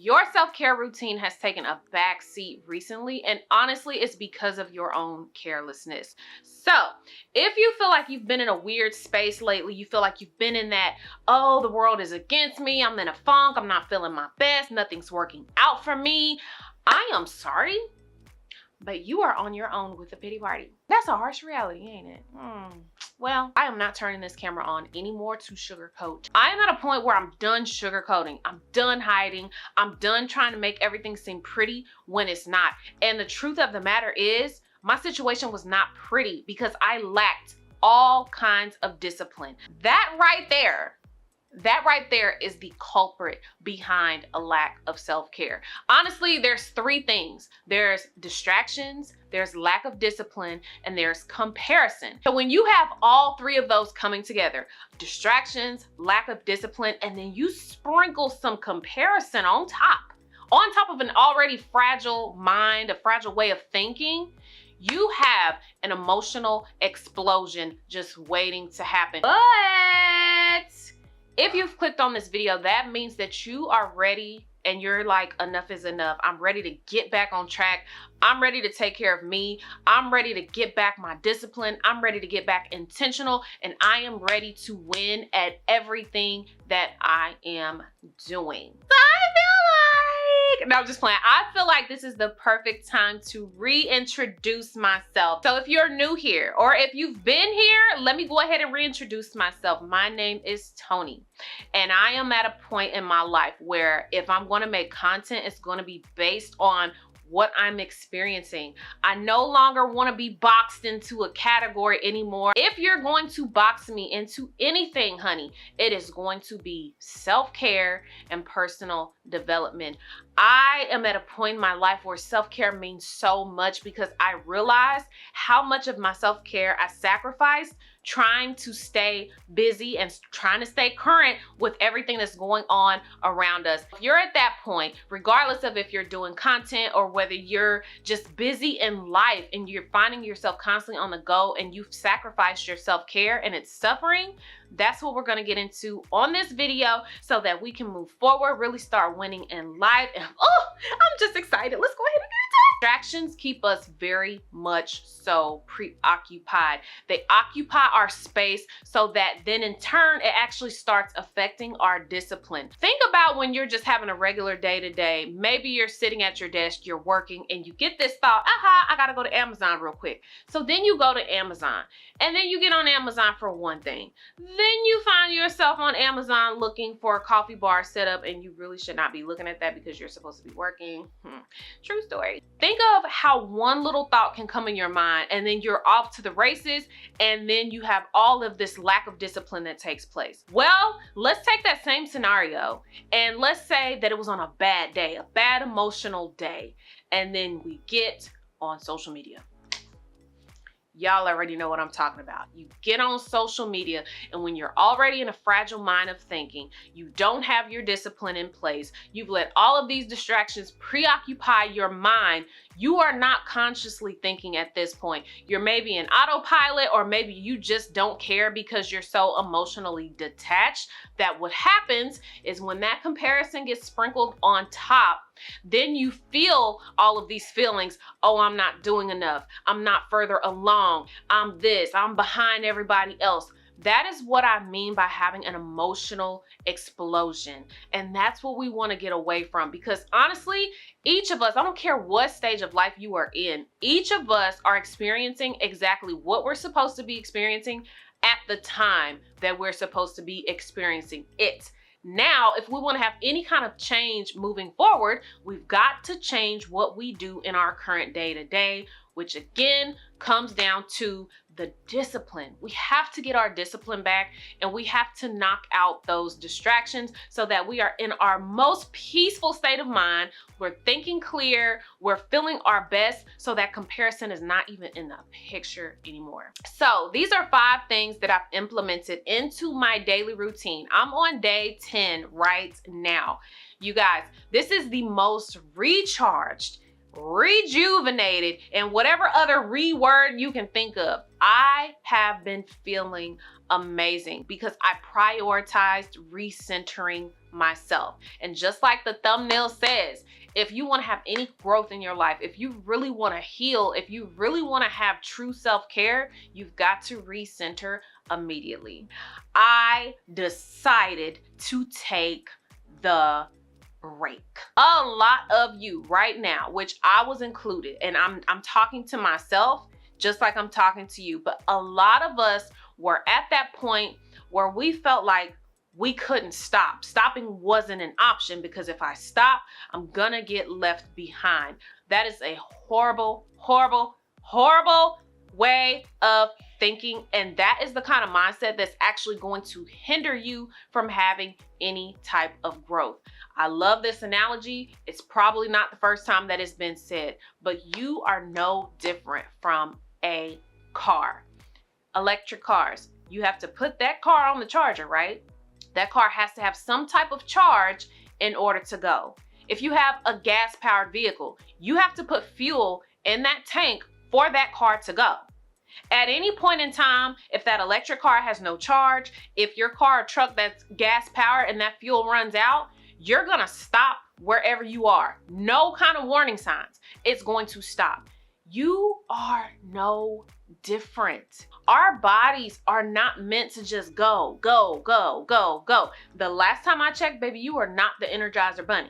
Your self-care routine has taken a back seat recently, and honestly, it's because of your own carelessness. So, if you feel like you've been in a weird space lately, you feel like you've been in that, oh, the world is against me, I'm in a funk, I'm not feeling my best, nothing's working out for me, I am sorry, but you are on your own with a pity party. That's a harsh reality, ain't it? Well, I am not turning this camera on anymore to sugarcoat. I am at a point where I'm done sugarcoating. I'm done hiding. I'm done trying to make everything seem pretty when it's not. And the truth of the matter is, my situation was not pretty because I lacked all kinds of discipline. That right there is the culprit behind a lack of self-care. Honestly, there's three things. There's distractions, there's lack of discipline, and there's comparison. So when you have all three of those coming together, distractions, lack of discipline, and then you sprinkle some comparison on top of an already fragile mind, a fragile way of thinking, you have an emotional explosion just waiting to happen. But if you've clicked on this video, that means that you are ready and you're like, enough is enough. I'm ready to get back on track. I'm ready to take care of me. I'm ready to get back my discipline. I'm ready to get back intentional, and I am ready to win at everything that I am doing. No, I'm just playing. I feel like this is the perfect time to reintroduce myself. So if you're new here or if you've been here, let me go ahead and reintroduce myself. My name is Tony, and I am at a point in my life where if I'm going to make content, it's going to be based on what I'm experiencing. I no longer want to be boxed into a category anymore. If you're going to box me into anything, honey, it is going to be self-care and personal development. I am at a point in my life where self-care means so much because I realized how much of my self-care I sacrificed trying to stay busy and trying to stay current with everything that's going on around us. If you're at that point, regardless of if you're doing content or whether you're just busy in life and you're finding yourself constantly on the go and you've sacrificed your self-care and it's suffering, that's what we're going to get into on this video so that we can move forward, really start winning in life. And oh, I'm just excited. Let's go ahead and get into it. Distractions keep us very much so preoccupied. They occupy our space so that then in turn, it actually starts affecting our discipline. Think about when you're just having a regular day-to-day. Maybe you're sitting at your desk, you're working, and you get this thought, I gotta go to Amazon real quick. So then you go to Amazon, and then you get on Amazon for one thing. Then you find yourself on Amazon looking for a coffee bar setup, and you really should not be looking at that because you're supposed to be working. True story. Think of how one little thought can come in your mind and then you're off to the races, and then you have all of this lack of discipline that takes place. Well, let's take that same scenario and let's say that it was on a bad day, a bad emotional day, and then we get on social media. Y'all already know what I'm talking about. You get on social media, and when you're already in a fragile mind of thinking, you don't have your discipline in place, you've let all of these distractions preoccupy your mind, you are not consciously thinking at this point. You're maybe in autopilot, or maybe you just don't care because you're so emotionally detached that what happens is when that comparison gets sprinkled on top, then you feel all of these feelings. Oh, I'm not doing enough. I'm not further along. I'm this. I'm behind everybody else. That is what I mean by having an emotional explosion. And that's what we want to get away from, because honestly, each of us, I don't care what stage of life you are in, each of us are experiencing exactly what we're supposed to be experiencing at the time that we're supposed to be experiencing it. Now, if we want to have any kind of change moving forward, we've got to change what we do in our current day-to-day, which again comes down to the discipline. We have to get our discipline back, and we have to knock out those distractions so that we are in our most peaceful state of mind. We're thinking clear, we're feeling our best, so that comparison is not even in the picture anymore. So these are 5 things that I've implemented into my daily routine. I'm on day 10 right now. You guys, this is the most recharged, rejuvenated, and whatever other word you can think of. I have been feeling amazing because I prioritized recentering myself. And just like the thumbnail says, if you want to have any growth in your life, if you really want to heal, if you really want to have true self-care, you've got to recenter immediately. I decided to take the break. A lot of you right now, which I was included, and I'm talking to myself just like I'm talking to you, but a lot of us were at that point where we felt like we couldn't stop. Stopping wasn't an option because if I stop, I'm gonna get left behind. That is a horrible, horrible, horrible way of thinking, and that is the kind of mindset that's actually going to hinder you from having any type of growth. I love this analogy. It's probably not the first time that it's been said, but you are no different from a car. Electric cars, you have to put that car on the charger, right? That car has to have some type of charge in order to go. If you have a gas-powered vehicle, you have to put fuel in that tank for that car to go. At any point in time, if that electric car has no charge, if your car or truck that's gas powered and that fuel runs out, you're gonna stop wherever you are. No kind of warning signs. It's going to stop. You are no different. Our bodies are not meant to just go, go, go, go, go. The last time I checked, baby, you are not the Energizer Bunny.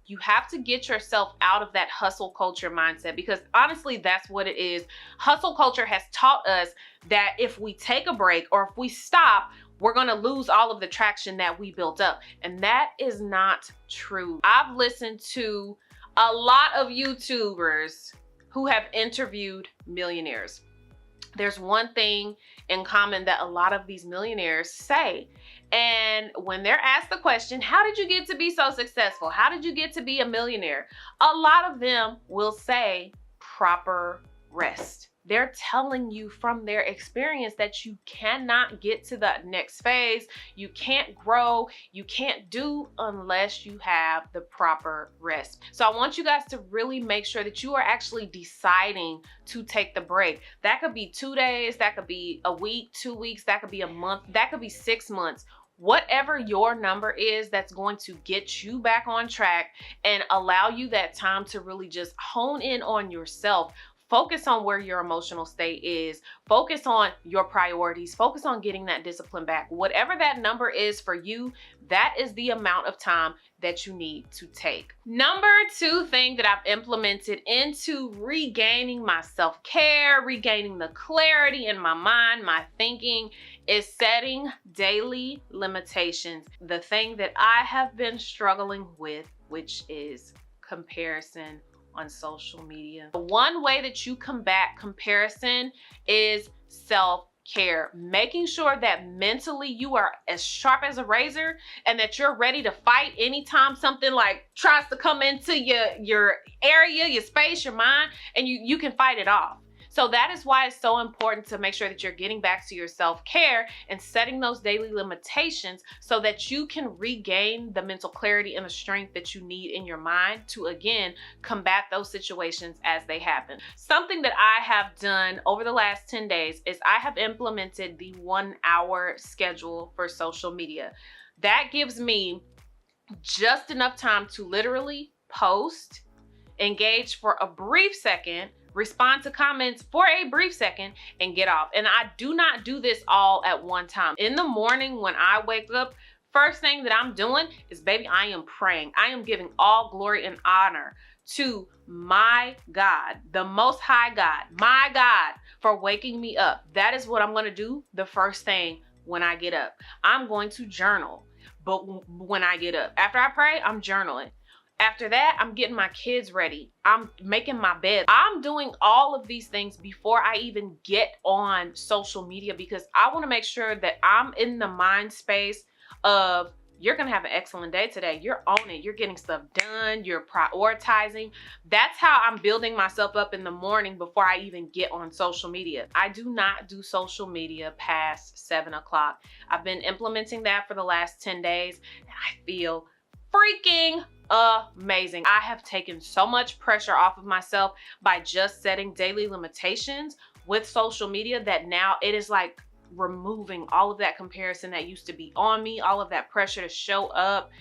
You have to get yourself out of that hustle culture mindset because honestly, that's what it is. Hustle culture has taught us that if we take a break or if we stop, we're gonna lose all of the traction that we built up. And that is not true. I've listened to a lot of YouTubers who have interviewed millionaires. There's one thing in common that a lot of these millionaires say. And when they're asked the question, how did you get to be so successful? How did you get to be a millionaire? A lot of them will say proper rest. They're telling you from their experience that you cannot get to the next phase. You can't grow. You can't do unless you have the proper rest. So I want you guys to really make sure that you are actually deciding to take the break. That could be 2 days. That could be a week, 2 weeks. That could be a month. That could be 6 months. Whatever your number is that's going to get you back on track and allow you that time to really just hone in on yourself. Focus on where your emotional state is. Focus on your priorities. Focus on getting that discipline back. Whatever that number is for you, that is the amount of time that you need to take. Number 2 thing that I've implemented into regaining my self-care, regaining the clarity in my mind, my thinking, is setting daily limitations. The thing that I have been struggling with, which is comparison on social media. One way that you combat comparison is self-care. Making sure that mentally you are as sharp as a razor and that you're ready to fight anytime something like tries to come into your area, your space, your mind, and you can fight it off. So that is why it's so important to make sure that you're getting back to your self-care and setting those daily limitations so that you can regain the mental clarity and the strength that you need in your mind to, again, combat those situations as they happen. Something that I have done over the last 10 days is I have implemented the 1-hour schedule for social media. That gives me just enough time to literally post, engage for a brief second, respond to comments for a brief second, and get off. And I do not do this all at one time. In the morning when I wake up, first thing that I'm doing is, baby, I am praying. I am giving all glory and honor to my God, the Most High God, my God, for waking me up. That is what I'm going to do the first thing when I get up. I'm going to journal, but when I get up, after I pray, I'm journaling. After that, I'm getting my kids ready. I'm making my bed. I'm doing all of these things before I even get on social media because I want to make sure that I'm in the mind space of, you're going to have an excellent day today. You're on it. You're getting stuff done. You're prioritizing. That's how I'm building myself up in the morning before I even get on social media. I do not do social media past 7 o'clock. I've been implementing that for the last 10 days and I feel freaking amazing. I have taken so much pressure off of myself by just setting daily limitations with social media that now it is like removing all of that comparison that used to be on me, all of that pressure to show up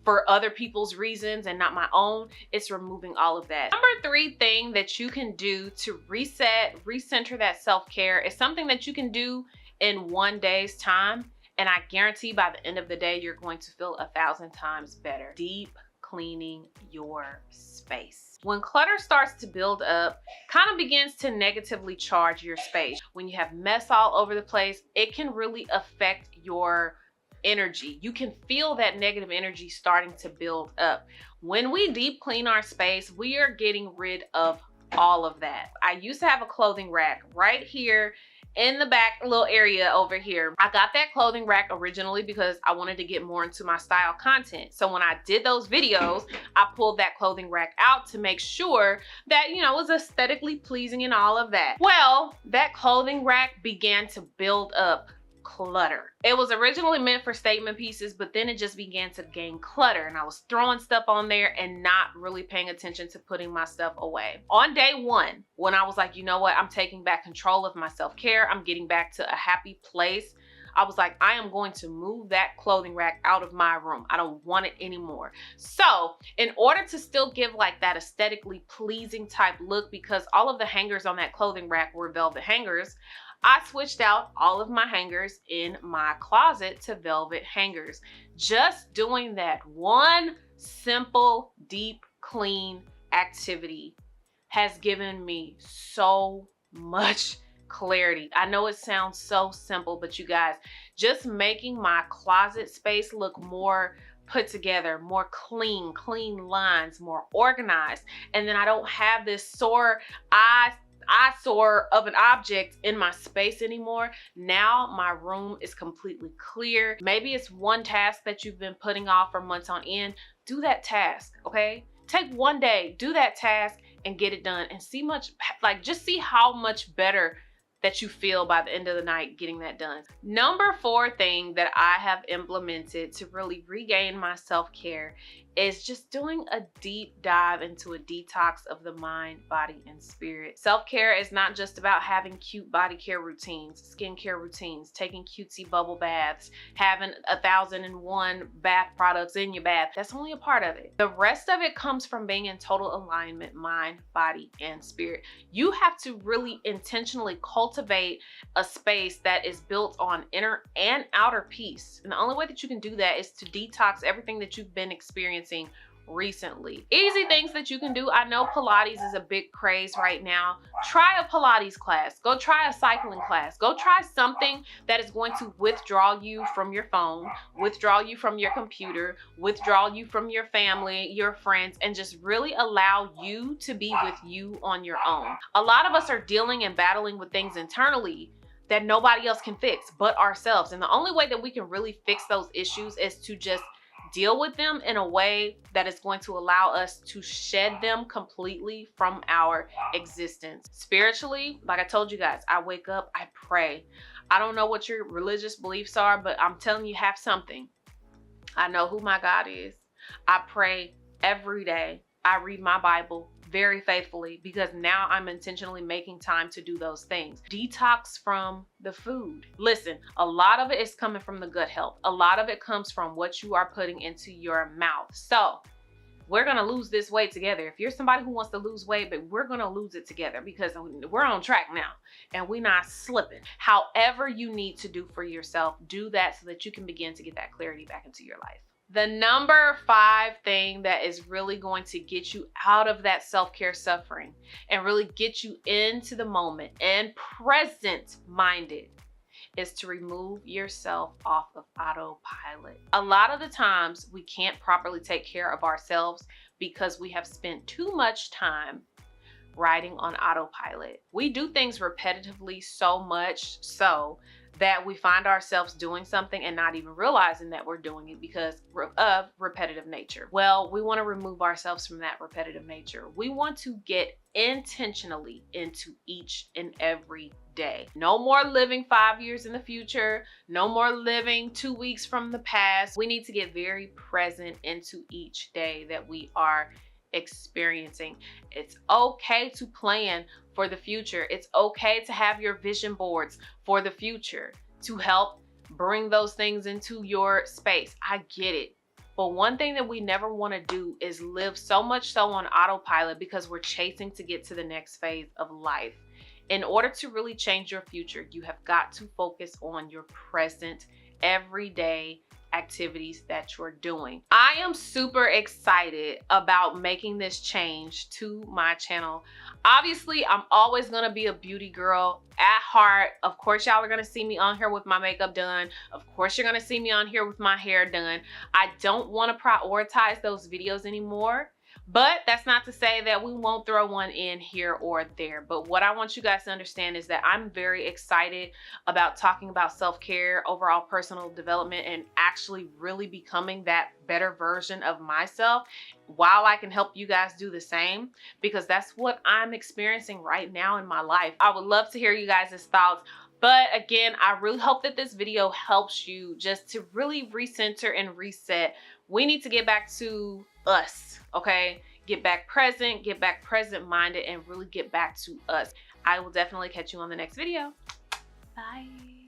for other people's reasons and not my own. It's removing all of that. Number 3 thing that you can do to reset, recenter that self-care is something that you can do in one day's time. And I guarantee by the end of the day, you're going to feel 1,000 times better. Deep cleaning your space. When clutter starts to build up, kind of begins to negatively charge your space. When you have mess all over the place, it can really affect your energy. You can feel that negative energy starting to build up. When we deep clean our space, we are getting rid of all of that. I used to have a clothing rack right here in the back little area over here. I got that clothing rack originally because I wanted to get more into my style content. So when I did those videos, I pulled that clothing rack out to make sure that, you know, it was aesthetically pleasing and all of that. Well, that clothing rack began to build up clutter. It was originally meant for statement pieces, but then it just began to gain clutter, and I was throwing stuff on there and not really paying attention to putting my stuff away. On day 1, when I was like, you know what, I'm taking back control of my self-care, I'm getting back to a happy place, I was like, I am going to move that clothing rack out of my room. I don't want it anymore. So in order to still give like that aesthetically pleasing type look, because all of the hangers on that clothing rack were velvet hangers, I switched out all of my hangers in my closet to velvet hangers. Just doing that one simple, deep clean activity has given me so much clarity. I know it sounds so simple, but you guys, just making my closet space look more put together, more clean lines, more organized. And then I don't have this sore eyesore of an object in my space anymore. Now my room is completely clear. Maybe it's one task that you've been putting off for months on end. Do that task, okay? Take one day, do that task and get it done, and see just see how much better that you feel by the end of the night getting that done. Number 4 thing that I have implemented to really regain my self-care is just doing a deep dive into a detox of the mind, body, and spirit. Self-care is not just about having cute body care routines, skincare routines, taking cutesy bubble baths, having 1,001 bath products in your bath. That's only a part of it. The rest of it comes from being in total alignment, mind, body, and spirit. You have to really intentionally cultivate a space that is built on inner and outer peace. And the only way that you can do that is to detox everything that you've been experiencing recently. Easy things that you can do. I know Pilates is a big craze right now. Try a Pilates class. Go try a cycling class. Go try something that is going to withdraw you from your phone, withdraw you from your computer, withdraw you from your family, your friends, and just really allow you to be with you on your own. A lot of us are dealing and battling with things internally that nobody else can fix but ourselves. And the only way that we can really fix those issues is to just deal with them in a way that is going to allow us to shed them completely from our existence. Spiritually, like I told you guys, I wake up, I pray. I don't know what your religious beliefs are, but I'm telling you, have something. I know who my God is. I pray every day. I read my Bible very faithfully because now I'm intentionally making time to do those things. Detox from the food. Listen, a lot of it is coming from the gut health. A lot of it comes from what you are putting into your mouth. So we're gonna lose this weight together. If you're somebody who wants to lose weight, but we're gonna lose it together because we're on track now and we're not slipping. However you need to do for yourself, do that so that you can begin to get that clarity back into your life. The number 5 thing that is really going to get you out of that self-care suffering and really get you into the moment and present-minded is to remove yourself off of autopilot. A lot of the times we can't properly take care of ourselves because we have spent too much time riding on autopilot. We do things repetitively so much so that we find ourselves doing something and not even realizing that we're doing it because of repetitive nature. Well, we want to remove ourselves from that repetitive nature. We want to get intentionally into each and every day. No more living 5 years in the future. No more living 2 weeks from the past. We need to get very present into each day that we are experiencing. It's okay to plan for the future. It's okay to have your vision boards for the future to help bring those things into your space. I get it. But one thing that we never want to do is live so much so on autopilot because we're chasing to get to the next phase of life. In order to really change your future, you have got to focus on your present, everyday activities that you're doing. I am super excited about making this change to my channel. Obviously, I'm always gonna be a beauty girl at heart. Of course, y'all are gonna see me on here with my makeup done. Of course, you're gonna see me on here with my hair done. I don't wanna prioritize those videos anymore. But that's not to say that we won't throw one in here or there. But what I want you guys to understand is that I'm very excited about talking about self-care, overall personal development, and actually really becoming that better version of myself while I can help you guys do the same, because that's what I'm experiencing right now in my life. I would love to hear you guys' thoughts. But again, I really hope that this video helps you just to really recenter and reset. We need to get back to us, okay? Get back present minded, and really get back to us. I will definitely catch you on the next video. Bye.